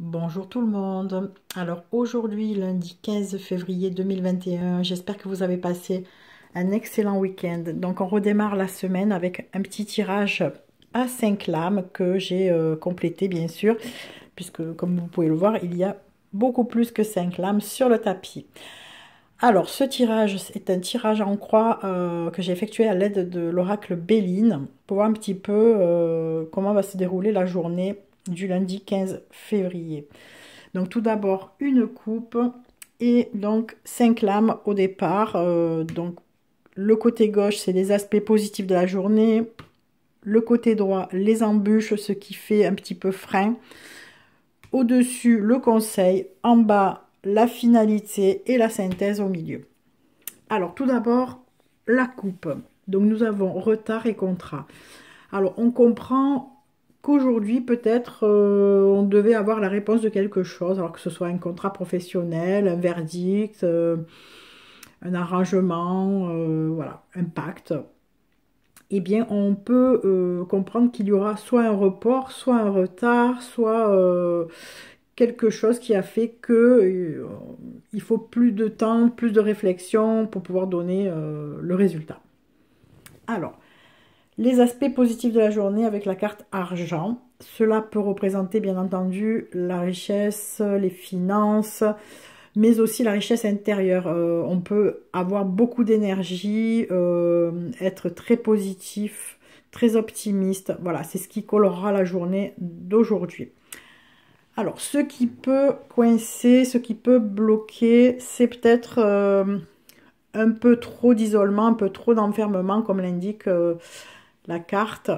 Bonjour tout le monde. Alors aujourd'hui, lundi 15 février 2021, j'espère que vous avez passé un excellent week-end. Donc on redémarre la semaine avec un petit tirage à 5 lames que j'ai complété bien sûr, puisque comme vous pouvez le voir, il y a beaucoup plus que 5 lames sur le tapis. Alors ce tirage, c'est un tirage en croix que j'ai effectué à l'aide de l'oracle Béline pour voir un petit peu comment va se dérouler la journée du lundi 15 février. Donc tout d'abord une coupe et donc 5 lames au départ. Donc le côté gauche c'est les aspects positifs de la journée, le côté droit les embûches, ce qui fait un petit peu frein. Au-dessus le conseil, en bas la finalité et la synthèse au milieu. Alors tout d'abord la coupe. Donc nous avons retard et contrat. Alors on comprend qu'aujourd'hui, peut-être, on devait avoir la réponse de quelque chose, alors que ce soit un contrat professionnel, un verdict, un arrangement, voilà, un pacte. Eh bien, on peut comprendre qu'il y aura soit un report, soit un retard, soit quelque chose qui a fait que il faut plus de temps, plus de réflexion pour pouvoir donner le résultat. Alors, les aspects positifs de la journée avec la carte argent. Cela peut représenter bien entendu la richesse, les finances, mais aussi la richesse intérieure. On peut avoir beaucoup d'énergie, être très positif, très optimiste. Voilà, c'est ce qui colorera la journée d'aujourd'hui. Alors, ce qui peut coincer, ce qui peut bloquer, c'est peut-être un peu trop d'isolement, un peu trop d'enfermement, comme l'indique la carte,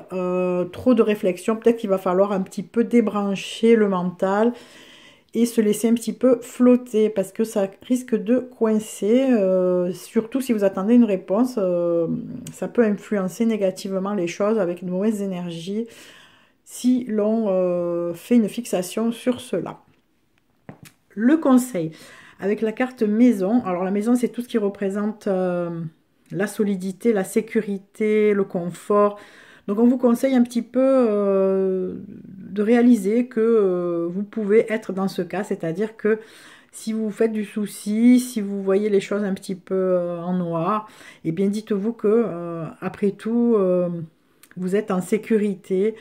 trop de réflexion, peut-être qu'il va falloir un petit peu débrancher le mental et se laisser un petit peu flotter parce que ça risque de coincer, surtout si vous attendez une réponse, ça peut influencer négativement les choses avec une mauvaise énergie si l'on fait une fixation sur cela. Le conseil, avec la carte maison, alors la maison c'est tout ce qui représente la solidité, la sécurité, le confort. Donc on vous conseille un petit peu de réaliser que vous pouvez être dans ce cas, c'est-à-dire que si vous faites du souci, si vous voyez les choses un petit peu en noir, eh bien dites-vous que après tout, vous êtes en sécurité,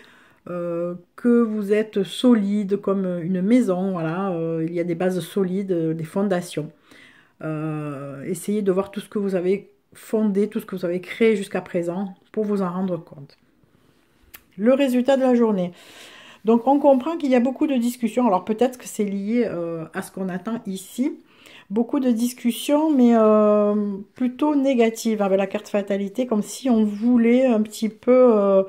que vous êtes solide comme une maison, voilà, il y a des bases solides, des fondations. Essayez de voir tout ce que vous avez fondé, tout ce que vous avez créé jusqu'à présent pour vous en rendre compte. Le résultat de la journée. Donc on comprend qu'il y a beaucoup de discussions. Alors peut-être que c'est lié à ce qu'on attend ici. Beaucoup de discussions, mais plutôt négatives avec la carte fatalité, comme si on voulait un petit peu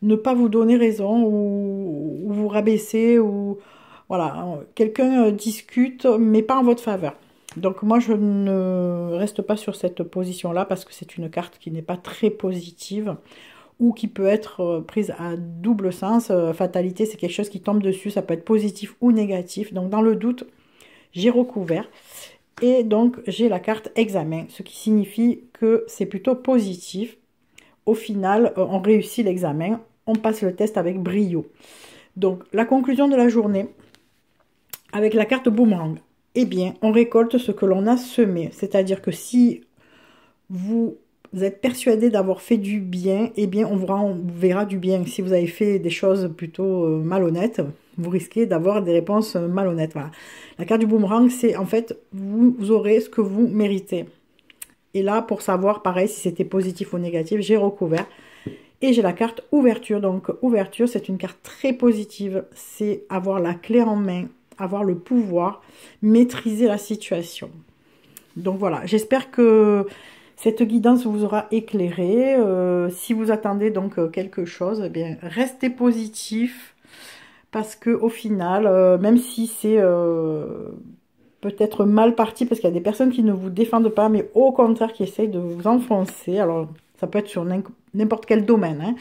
ne pas vous donner raison ou vous rabaisser. Ou voilà, quelqu'un discute, mais pas en votre faveur. Donc moi, je ne reste pas sur cette position-là parce que c'est une carte qui n'est pas très positive ou qui peut être prise à double sens. Fatalité, c'est quelque chose qui tombe dessus, ça peut être positif ou négatif. Donc dans le doute, j'ai recouvert. Et donc j'ai la carte examen, ce qui signifie que c'est plutôt positif. Au final, on réussit l'examen, on passe le test avec brio. Donc la conclusion de la journée, avec la carte boomerang, eh bien, on récolte ce que l'on a semé. C'est-à-dire que si vous êtes persuadé d'avoir fait du bien, eh bien, on vous verra du bien. Si vous avez fait des choses plutôt malhonnêtes, vous risquez d'avoir des réponses malhonnêtes. Voilà. La carte du boomerang, c'est en fait, vous aurez ce que vous méritez. Et là, pour savoir, pareil, si c'était positif ou négatif, j'ai recouvert. Et j'ai la carte ouverture. Donc, ouverture, c'est une carte très positive. C'est avoir la clé en main, avoir le pouvoir, maîtriser la situation. Donc voilà, j'espère que cette guidance vous aura éclairé. Si vous attendez donc quelque chose, eh bien, restez positif. Parce que au final, même si c'est peut-être mal parti, parce qu'il y a des personnes qui ne vous défendent pas, mais au contraire qui essayent de vous enfoncer, alors ça peut être sur n'importe quel domaine, hein.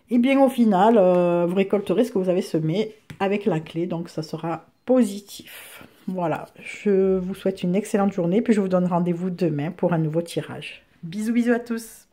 Et bien au final, vous récolterez ce que vous avez semé avec la clé, donc ça sera positif. Voilà, je vous souhaite une excellente journée, puis je vous donne rendez-vous demain pour un nouveau tirage. Bisous, bisous à tous!